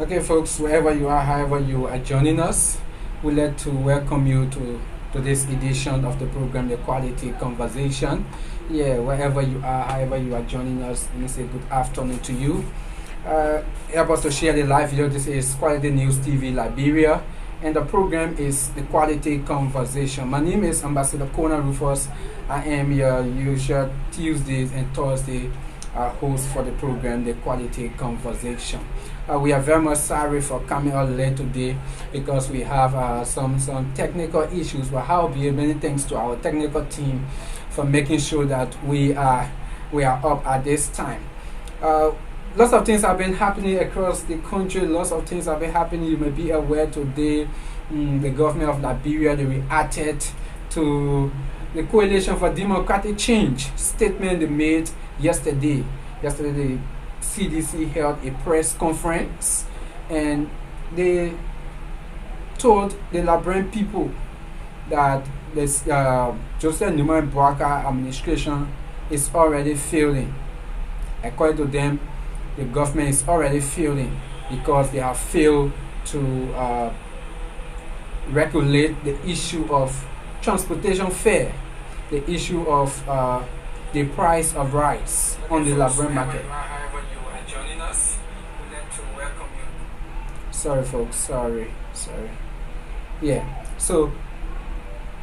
Okay, folks, wherever you are, however you are joining us, we'd like to welcome you to this edition of the program, The Quality Conversation. Yeah, wherever you are, however you are joining us, let me say good afternoon to you. Help us to share the live video. This is Quality News TV Liberia, and the program is The Quality Conversation. My name is Ambassador Conan Rufus. I am your usual Tuesdays and Thursday host for the program, The Quality Conversation. We are very much sorry for coming out late today because we have some technical issues. But however, many thanks to our technical team for making sure that we are up at this time. Lots of things have been happening across the country. Lots of things have been happening. You may be aware today, the government of Liberia, they reacted to the Coalition for Democratic Change statement they made yesterday. Yesterday, the CDC held a press conference and they told the Liberian people that this Joseph Newman Boaka administration is already failing. According to them, the government is already failing because they have failed to regulate the issue of transportation fare, the issue of the price of rice on the Liberian market. Sorry, folks. Sorry. Yeah. So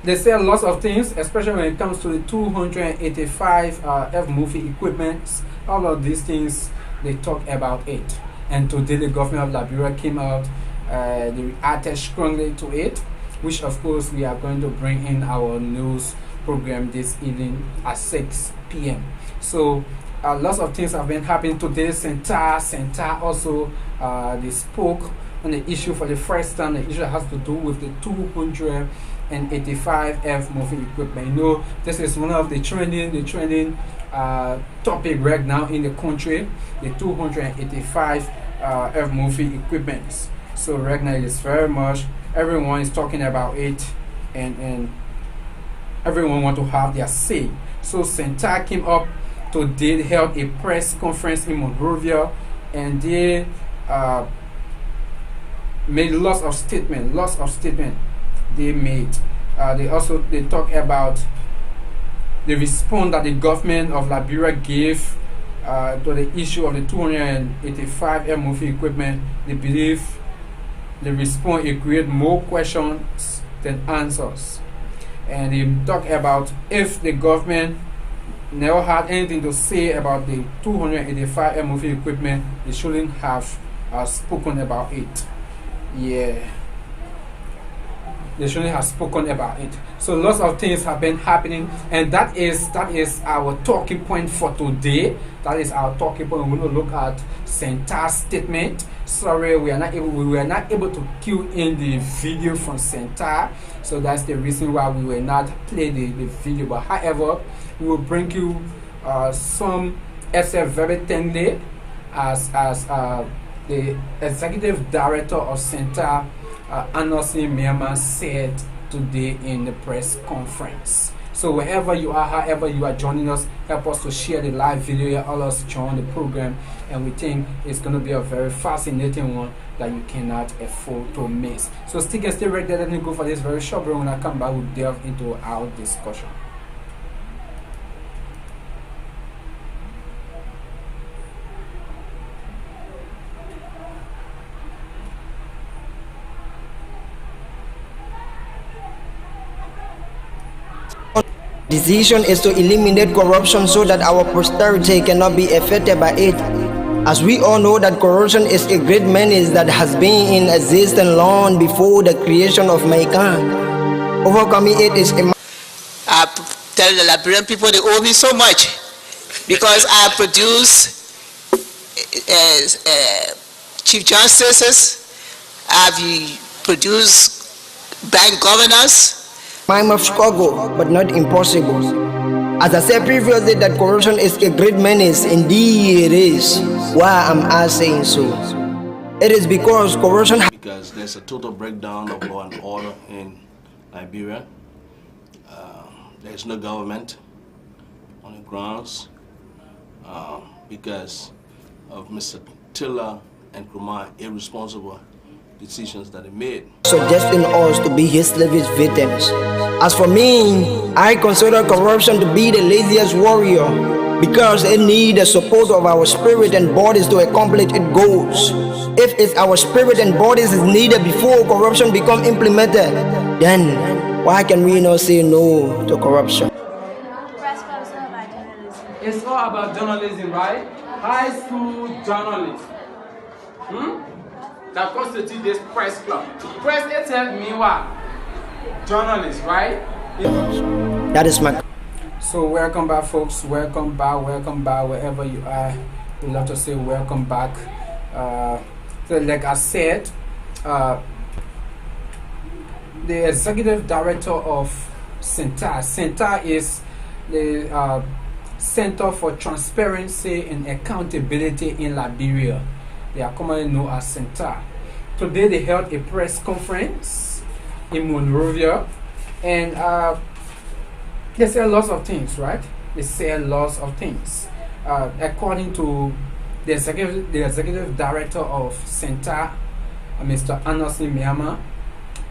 they sell lots of things, especially when it comes to the 285 F-movie equipment. All of these things, they talk about it. And today the government of Liberia came out, they reacted strongly to it, which of course we are going to bring in our news program this evening at 6 p.m. So lots of things have been happening today. Centa also they spoke on the issue for the first time. The issue has to do with the 285 F-movie equipment. You know, this is one of the trending topic right now in the country, the 285 F-movie equipment. So right now it is very much, everyone is talking about it, and everyone want to have their say. So Centa came up today, they held a press conference in Monrovia, and they made lots of statements they made. They talk about the response that the government of Liberia gave to the issue of the 285 MOV equipment. They believe the response it create more questions than answers. And they talk about if the government never had anything to say about the 285 MOV equipment, they shouldn't have spoken about it. Yeah, they shouldn't have spoken about it. So lots of things have been happening, and that is our talking point for today. That is our talking point. We're going to look at Centa's statement. Sorry, we were not able to cue in the video from Centa, so that's the reason why we will not play the video. But however, we will bring you some excerpt very tender as the executive director of Centa, Anosi Myanmar, said today in the press conference. So wherever you are, however you are joining us, help us to share the live video, all us join the program, and we think it's going to be a very fascinating one that you cannot afford to miss. So stay right there. Let me go for this very short break. When I come back, we'll delve into our discussion. Decision is to eliminate corruption so that our posterity cannot be affected by it. As we all know that corruption is a great menace that has been in existence long before the creation of mankind. Overcoming it is a... I tell the Liberian people they owe me so much because I produce chief justices, I've produced bank governors. Time of struggle, but not impossible. As I said previously, that corruption is a great menace. Indeed it is. Why am I saying so? It is because corruption... Because there's a total breakdown of law and order in Liberia. There's no government on the grounds because of Mr. Tiller and Nkrumah irresponsible decisions that they made. Suggesting us to be his slavish victims. As for me, I consider corruption to be the laziest warrior because it needs the support of our spirit and bodies to accomplish its goals. If it's our spirit and bodies is needed before corruption become implemented, then why can we not say no to corruption? Press club is all about journalism. It's all about journalism, right? High school journalism. That constitutes this press club. Press itself mean what? Journalists, right? That is my... So welcome back, folks. Welcome back wherever you are. We'd love to say welcome back. So like I said, the executive director of CENTAR. CENTAR is the Center for Transparency and Accountability in Liberia. They are commonly known as CENTAR. Today they held a press conference in Monrovia, and they said lots of things, right? They said lots of things. According to the executive director of CENTAR, Mr. Anderson Miama,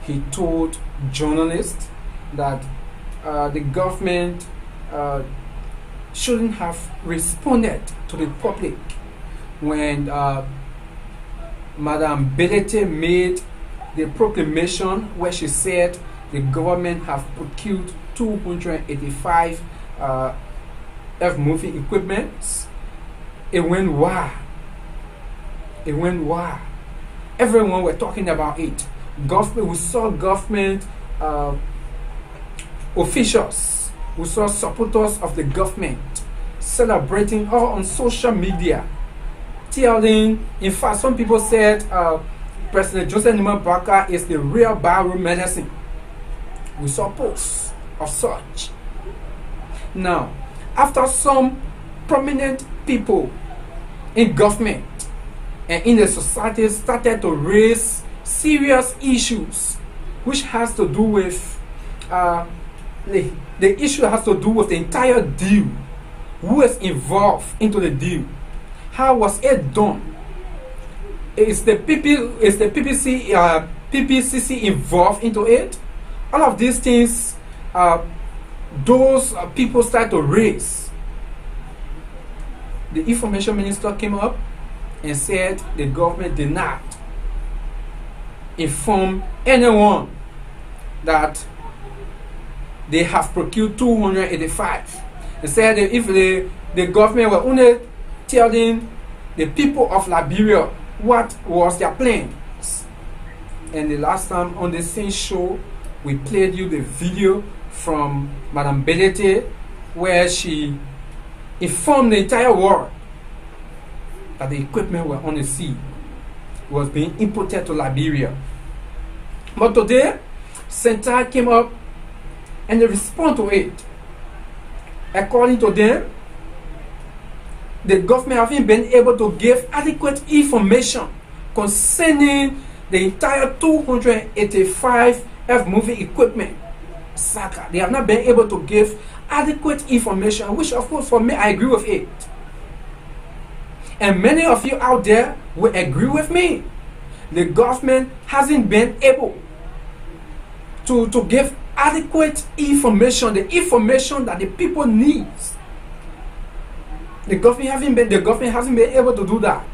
he told journalists that the government shouldn't have responded to the public when Madame Belete made the proclamation where she said the government have procured 285 earth-moving equipments. It went wild. Everyone were talking about it. We saw government officials, we saw supporters of the government celebrating all on social media, telling, in fact, some people said President Joseph Numa Baka is the real biomedicine. We saw posts of such. Now, after some prominent people in government and in the society started to raise serious issues, which has to do with the issue has to do with the entire deal. Who is involved into the deal? How was it done? Is the PPCC involved into it? All of these things, those people start to raise. The information minister came up and said the government did not inform anyone that they have procured 285. They said that if the government were only telling the people of Liberia what was their plans. And the last time on the same show, we played you the video from Madame Belete where she informed the entire world that the equipment were on the sea, was being imported to Liberia. But today, CENTAR came up and they respond to it. According to them, the government haven't been able to give adequate information concerning the entire 285 earth-moving equipment. They have not been able to give adequate information, which of course for me, I agree with it. And many of you out there will agree with me. The government hasn't been able to give adequate information, the information that the people need. The government hasn't been able to do that.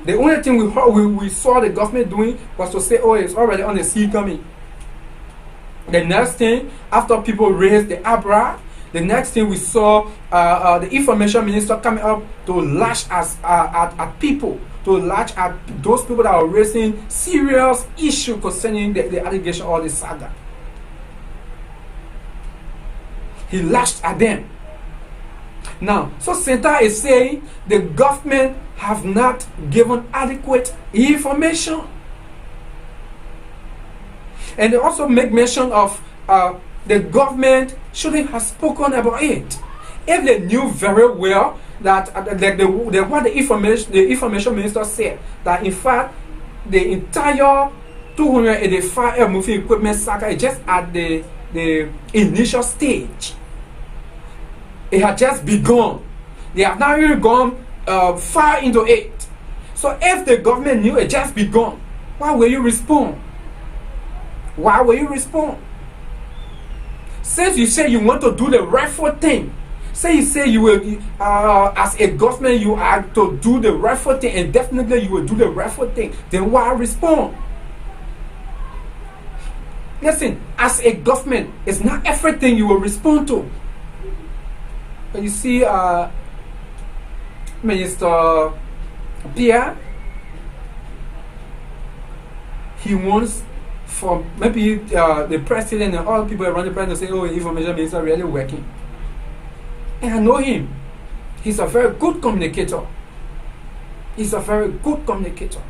The only thing we saw the government doing was to say, oh, it's already on the sea coming. The next thing, after people raised the ABRA, the next thing we saw the information minister coming up to lash at people, to lash at those people that are raising serious issue concerning the allegation or the saga. He lashed at them. Now, so CENTAR is saying the government have not given adequate information. And they also make mention of the government shouldn't have spoken about it. If they knew very well that what the information minister said, that in fact the entire 285 earth-moving equipment saga is just at the initial stage. It had just begun. They have not even gone far into it. So if the government knew it just begun, why will you respond? Why will you respond? Since you say you want to do the rightful thing, you say you will, as a government, you are to do the rightful thing, and definitely you will do the rightful thing, then why respond? Listen, as a government, it's not everything you will respond to. But you see, Minister Pierre, he wants for maybe the president and all people around the president to say, oh, information minister really working. And I know him. He's a very good communicator. He's a very good communicator.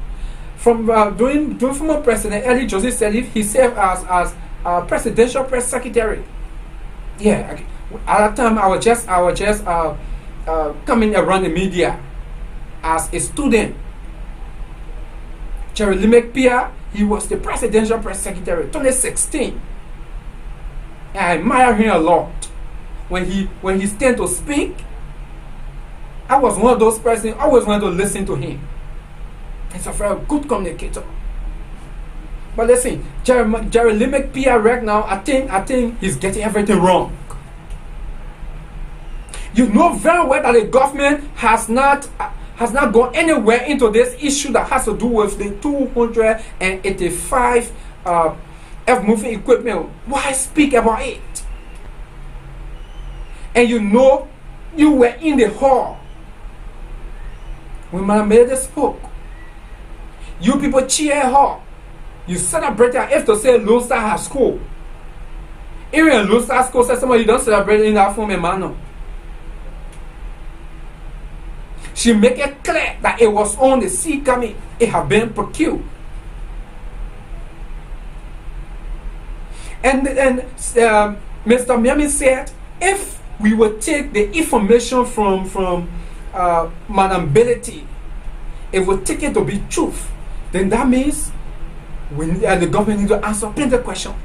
From doing former President Eli Joseph Sirleaf, he served as presidential press secretary. Yeah, at that time I was just coming around the media as a student. Jerry Limek Pierre, he was the presidential press secretary 2016. And I admire him a lot. When he stand to speak, I was one of those persons I always wanted to listen to him. He's a very good communicator. But listen, Jerry Limek Pierre right now, I think he's getting everything wrong. You know very well that the government has not gone anywhere into this issue that has to do with the 285 F-moving equipment. Why speak about it? And you know, you were in the hall when Madam Mede spoke. You people cheer her. You celebrate her if to say Lone Star has school. Even Lone Star school says somebody don't celebrate in that form and manner. She make it clear that it was on the sea coming. It had been procured. And Mr. Miami said, if we will take the information from Madam Belity, if we take it to be truth, then that means the government need to answer plenty of questions.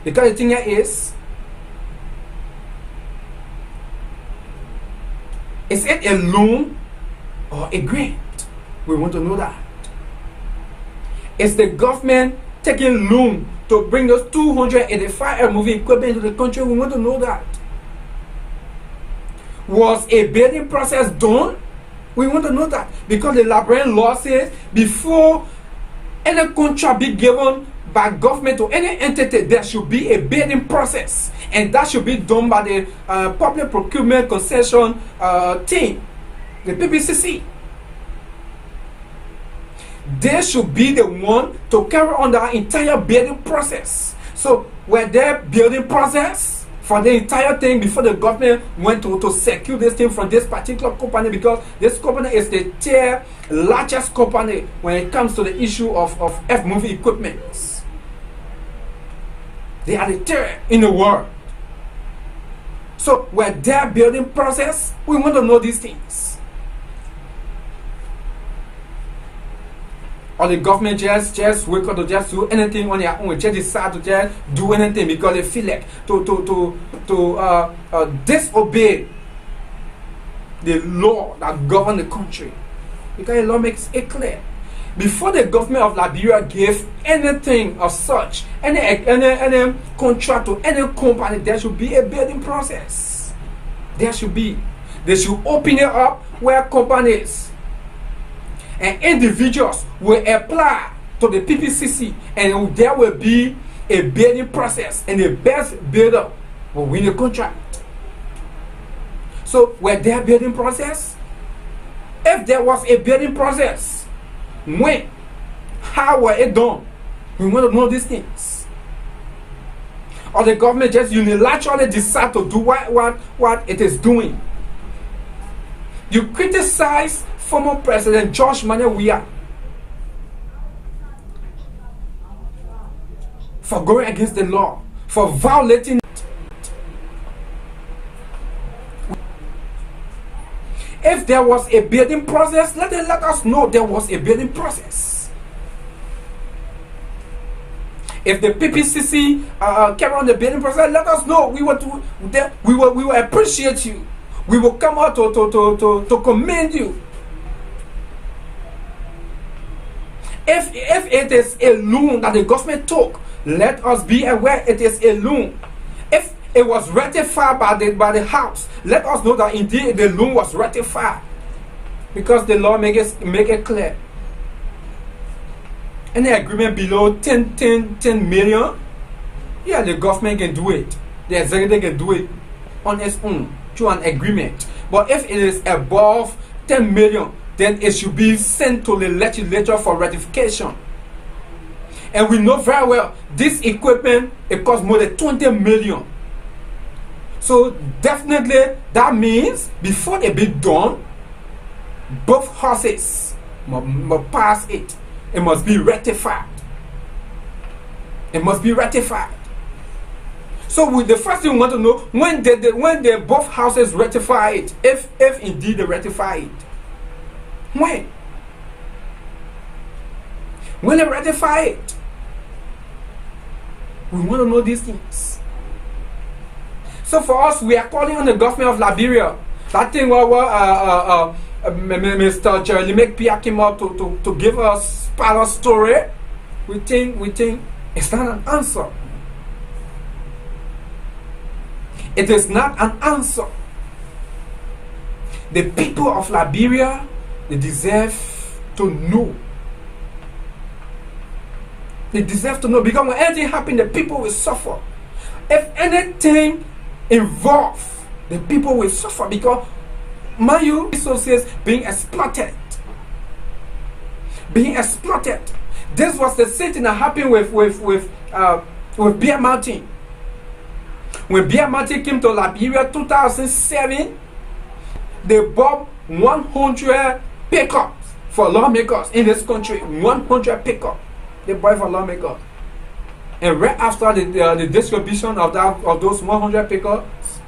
Because the thing is it a loan or a grant? We want to know that. Is the government taking loan to bring those 285 moving equipment into the country? We want to know that. Was a bidding process done? We want to know that. Because the Liberian law says before any contract be given by government to any entity, there should be a bidding process. And that should be done by the Public Procurement Concession team, the PPCC. They should be the one to carry on the entire bidding process. So, were there building process for the entire thing before the government went to secure this thing from this particular company? Because this company is the third largest company when it comes to the issue of F-moving equipment. They are the third in the world. So, were there building process? We want to know these things. Or the government just wake up to just do anything on their own, just decide to just do anything because they feel like to disobey the law that govern the country. Because the law makes it clear. Before the government of Liberia gave anything of such, any contract to any company, there should be a bidding process. There should be. They should open it up where companies and individuals will apply to the PPCC, and there will be a bidding process, and the best bidder will win the contract. So, were there bidding process? If there was a bidding process, when? How were it done? We want to know these things. Or the government just unilaterally decide to do what it is doing. You criticize former President George Manuel Weah for going against the law, for violating it. If there was a bidding process, let us know there was a bidding process. If the PPCC carry on the bidding process, let us know. We will appreciate you. We will come out to commend you. If it is a loan that the government took, let us be aware it is a loan. If it was ratified by the House, let us know that indeed the loan was ratified, because the law make it clear. Any agreement below 10 million, yeah, the government can do it. The executive can do it on its own through an agreement. But if it is above 10 million, then it should be sent to the legislature for ratification. And we know very well this equipment, it costs more than 20 million. So definitely that means before it be done, both houses must pass it. It must be ratified. It must be ratified. So the first thing we want to know, when the both houses ratify it, if indeed they ratify it, when they ratify it, we want to know these things. So for us, we are calling on the government of Liberia. That thing Mr. Jerry McPia came up to give us part of story. We think it's not an answer. It is not an answer. The people of Liberia, they deserve to know. They deserve to know, because when anything happens, the people will suffer. If anything involved, the people will suffer, because resources being exploited. This was the same thing that happened with Bear Mountain. When Bear Mountain came to Liberia 2007, they bought 100 pickups for lawmakers in this country. 100 pickups they bought for lawmakers. And right after the distribution of those 100 pickups,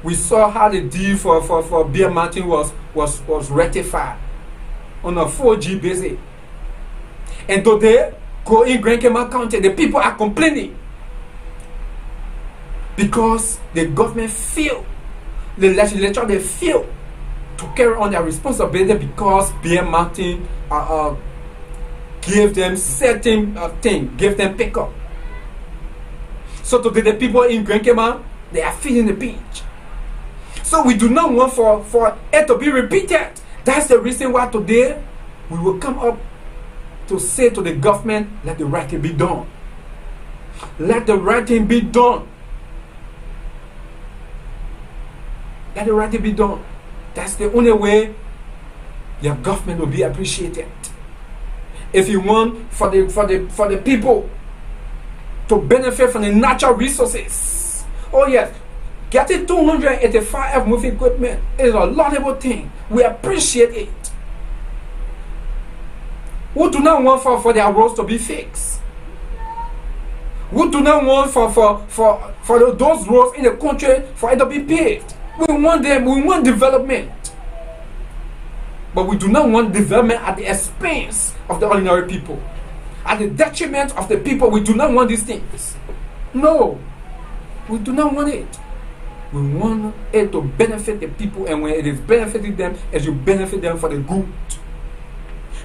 we saw how the deal for Bear Mountain was ratified on a 4G basis. And today, go in Grand Cayman County, the people are complaining because the government failed, the legislature, they failed to carry on their responsibility, because Bear Mountain gave them certain thing, gave them pickup. So today the people in Grand Cayman, they are feeling the pinch. So we do not want for it to be repeated. That's the reason why today we will come up to say to the government, let the right thing be done. Let the right thing be done. Let the right thing be done. That's the only way your government will be appreciated. If you want for the people to benefit from the natural resources, oh yes, getting 285 moving equipment is a laudable thing. We appreciate it. We do not want for their roads to be fixed. We do not want for those roads in the country for it to be paved. We want them. We want development. But we do not want development at the expense of the ordinary people, at the detriment of the people. We do not want these things. No, we do not want it. We want it to benefit the people, and when it is benefiting them, it should benefit them for the good.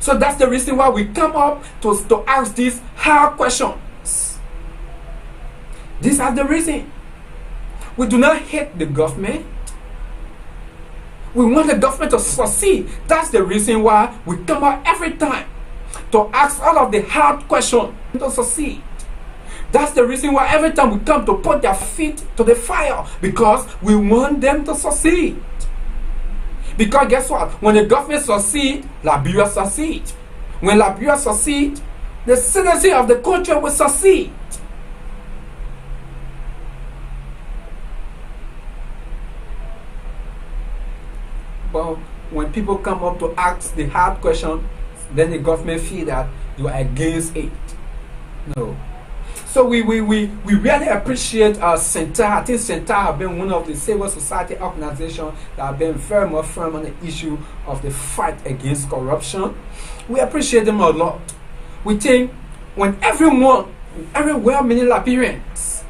So that's the reason why we come up to ask these hard questions. These are the reason. We do not hate the government. We want the government to succeed. That's the reason why we come out every time to ask all of the hard questions to succeed. That's the reason why every time we come to put their feet to the fire, because we want them to succeed. Because guess what? When the government succeeds, Liberia succeeds. When Liberia succeeds, the citizens of the country will succeed. But when people come up to ask the hard question, then the government feel that you are against it. No. So we really appreciate CENTAR. I think CENTAR have been one of the civil society organizations that have been very much firm on the issue of the fight against corruption. We appreciate them a lot. We think when every well-meaning Liberians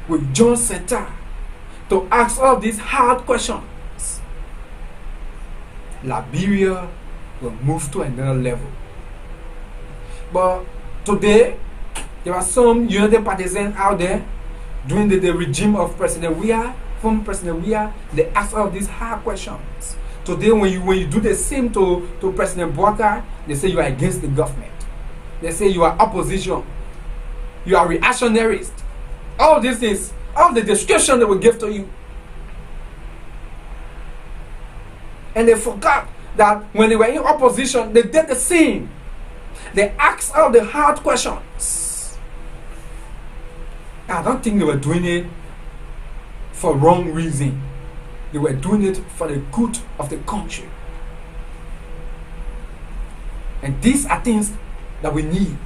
will join CENTAR to ask all these hard questions, Liberia will move to another level. But today, there are some United partisans out there during the regime of President Weah, former President Weah. They ask all these hard questions. Today, when you do the same to President Boubacar, they say you are against the government. They say you are opposition. You are reactionaries. All these things, all the description they will give to you. And they forgot that when they were in opposition, they did the same. They asked all the hard questions. I don't think they were doing it for wrong reason. They were doing it for the good of the country. And these are things that we need.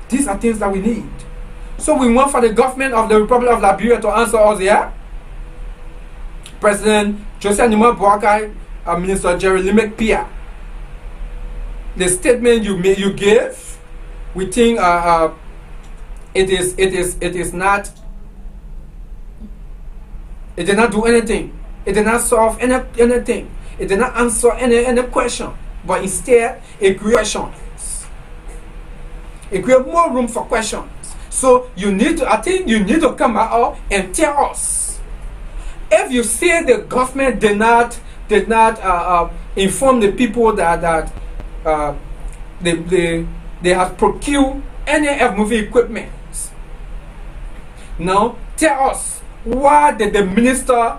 These are things that we need. So we want for the government of the Republic of Liberia to answer us here. President Joseph Nima Boubacar, Minister Jerry Limek-Pia. The statement you gave, we think it did not do anything. It did not solve anything. It did not answer any question. But instead, it created questions. It created more room for questions. So I think you need to come out and tell us. If you say the government did not inform the people that they have procured any movie equipment. Now tell us, why did the minister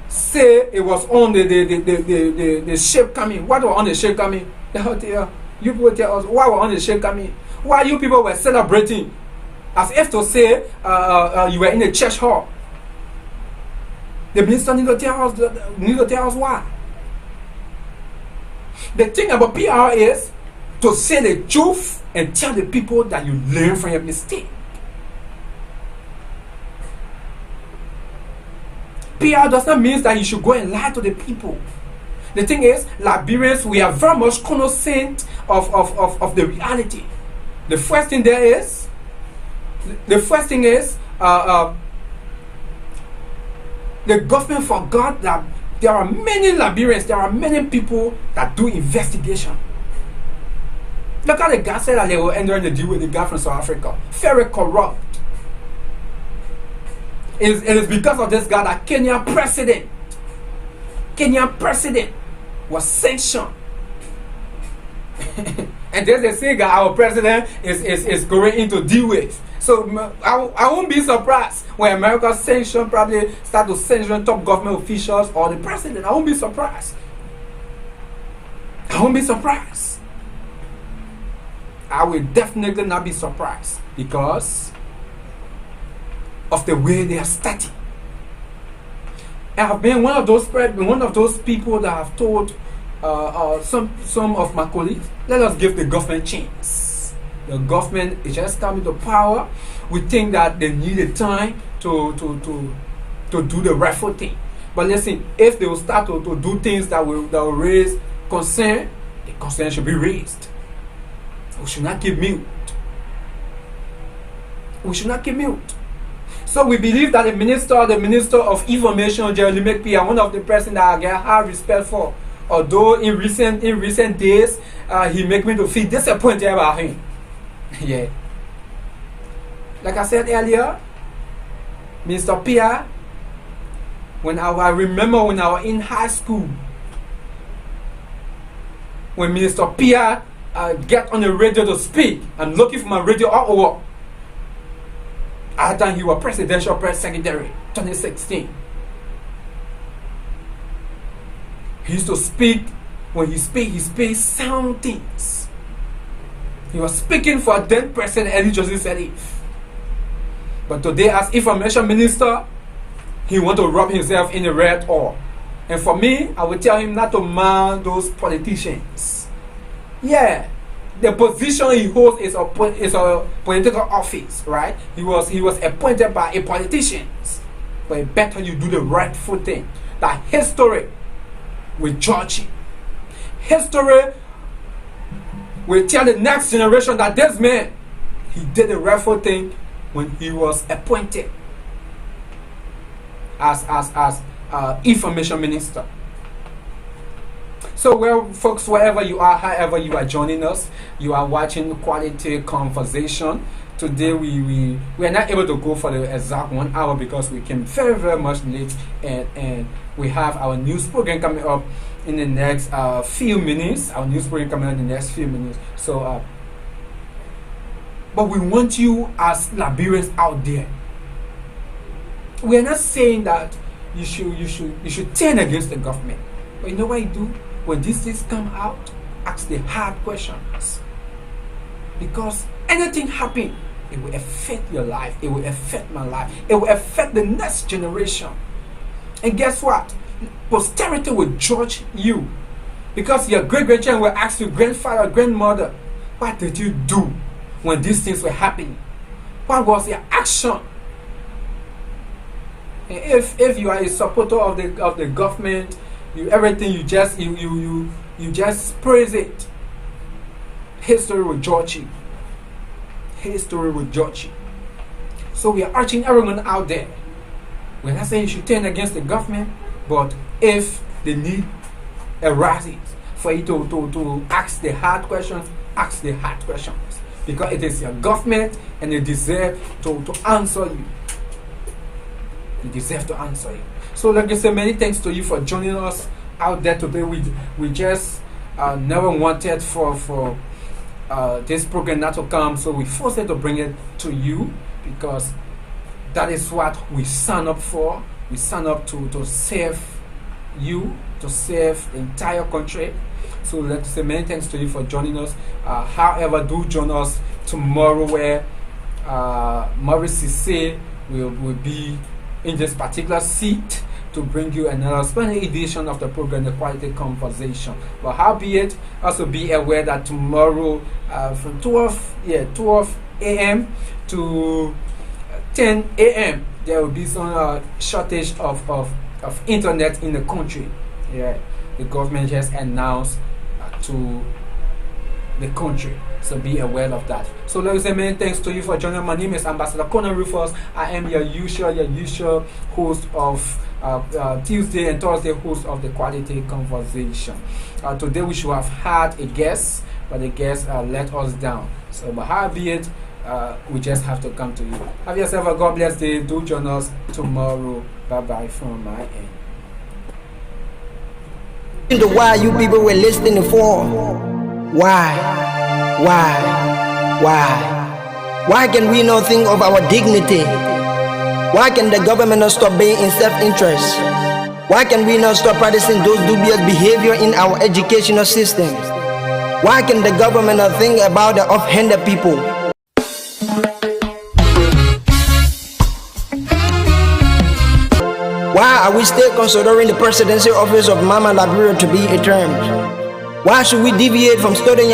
say it was on the ship coming? What was on the ship coming? You people tell us why was on the ship coming? Why you people were celebrating as if to say you were in a church hall? The minister need to tell us why. The thing about PR is to say the truth and tell the people that you learn from your mistake. PR does not mean that you should go and lie to the people. The thing is, Liberians, we are very much cognizant of the reality. The first thing is the government forgot that there are many Liberians, there are many people that do investigation. Look at the guy said that they were entering the deal with the guy from South Africa. Very corrupt. It is because of this guy that Kenyan president was sanctioned. And then they say that our president is going into deal with. So I won't be surprised when America probably start to sanction top government officials or the president. I won't be surprised. I will definitely not be surprised because of the way they are starting. I have been one of those people that have told some of my colleagues, let us give the government a chance. The government is just coming to power. We think that they needed time to do the rightful thing. But listen, if they will start to do things that will raise concern, the concern should be raised. We should not keep mute. So we believe that the minister of information, Jerry Limek-Pia, one of the person that I get high respect for. Although in recent days, he make me to feel disappointed about him. Yeah. Like I said earlier, Mr. Pia, I remember when I was in high school, when Minister Pia get on the radio to speak, I'm looking for my radio all over. At the time he was presidential press secretary, 2016. He used to speak. When he speaks sound things. He was speaking for then President Eli Joseph Sirleaf. But today, as information minister, he want to rub himself in the red oil. And for me, I will tell him not to mind those politicians. Yeah, the position he holds is a political office, right? He was appointed by a politician. But it better you do the rightful thing. That history will judge him. History will tell the next generation that this man, he did the rightful thing when he was appointed as information minister. So, well, folks, wherever you are, however you are joining us, you are watching Quality Conversation. Today we are not able to go for the exact 1 hour because we came very, very much late, and we have our news program coming up in the next few minutes. Our news program coming up in the next few minutes. So, but we want you as Liberians out there. We are not saying that you should turn against the government. But you know what you do? When these things come out, ask the hard questions. Because anything happen, it will affect your life. It will affect my life. It will affect the next generation. And guess what? Posterity will judge you. Because your great-grandchildren will ask your grandfather, grandmother, what did you do when these things were happening? What was your action? And if you are a supporter of the government, everything you just praise it, history will judge you. History will judge you. So we are urging everyone out there. We're not saying you should turn against the government, but if the need arises for you to ask the hard questions, ask the hard questions. Because it is your government and they deserve to answer you. They deserve to answer you. So like I say, many thanks to you for joining us out there today. We just never wanted for this program not to come, so we forced it to bring it to you because that is what we sign up for. We sign up to serve you, to serve the entire country. So let's say many thanks to you for joining us. However, do join us tomorrow where Maurice Cisse will be in this particular seat to bring you another special edition of the program, The Quality Conversation. But howbeit, also be aware that tomorrow from 12 a.m. to 10 a.m. there will be some shortage of internet in the country. Yeah, the government just announced to the country. So be aware of that. So ladies and many thanks to you for joining. My name is Ambassador Conan Rufus. I am your usual host of Tuesday and Thursday host of the Quality Conversation. Today we should have had a guest, but the guest let us down. So but howbeit, we just have to come to you. Have yourself a God bless day. Do join us tomorrow. Bye bye from my end. Why you people were listening for? Why? Why can we not think of our dignity? Why can the government not stop being in self-interest? Why can we not stop practicing those dubious behavior in our educational system? Why can the government not think about the off-handed people? Why are we still considering the presidency office of Mama Liberia to be a term? Why should we deviate from studying